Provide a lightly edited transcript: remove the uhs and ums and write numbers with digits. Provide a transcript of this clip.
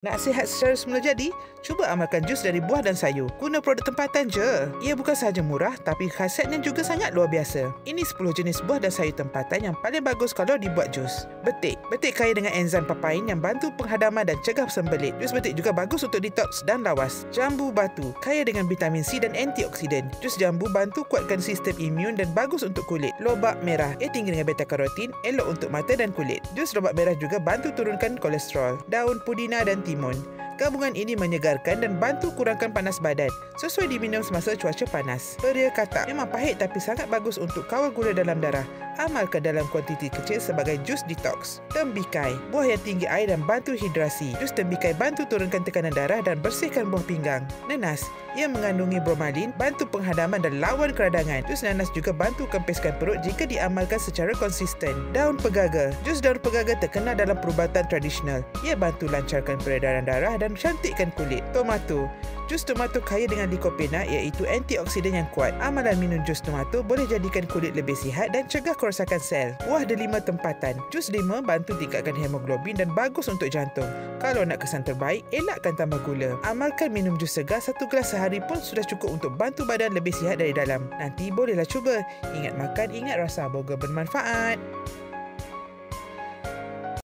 Nak sihat secara semula jadi? Cuba amalkan jus dari buah dan sayur. Guna produk tempatan je. Ia bukan sahaja murah tapi khasiatnya juga sangat luar biasa. Ini 10 jenis buah dan sayur tempatan yang paling bagus kalau dibuat jus. Betik. Betik kaya dengan enzim papain yang bantu penghadaman dan cegah sembelit. Jus betik juga bagus untuk detoks dan lawas. Jambu batu. Kaya dengan vitamin C dan antioksidan. Jus jambu bantu kuatkan sistem imun dan bagus untuk kulit. Lobak merah. Ia tinggi dengan beta-karotin, elok untuk mata dan kulit. Jus lobak merah juga bantu turunkan kolesterol. Daun pudina dan timun. Gabungan ini menyegarkan dan bantu kurangkan panas badan. Sesuai diminum semasa cuaca panas. Peria katak memang pahit tapi sangat bagus untuk kawal gula dalam darah. Amalkan dalam kuantiti kecil sebagai jus detox. Tembikai, buah yang tinggi air dan bantu hidrasi. Jus tembikai bantu turunkan tekanan darah dan bersihkan buah pinggang. Nenas, ia mengandungi bromalin, bantu penghadaman dan lawan keradangan. Jus nanas juga bantu kempiskan perut jika diamalkan secara konsisten. Daun pegaga, jus daun pegaga terkenal dalam perubatan tradisional. Ia bantu lancarkan peredaran darah dan cantikkan kulit. Tomato, jus tomato kaya dengan likopena iaitu antioksidan yang kuat. Amalan minum jus tomato boleh jadikan kulit lebih sihat dan cegah kerosakan sel. Buah delima tempatan. Jus lima bantu tingkatkan hemoglobin dan bagus untuk jantung. Kalau nak kesan terbaik, elakkan tambah gula. Amalkan minum jus segar 1 gelas sehari pun sudah cukup untuk bantu badan lebih sihat dari dalam. Nanti bolehlah cuba. Ingat makan, ingat rasa. Moga bermanfaat.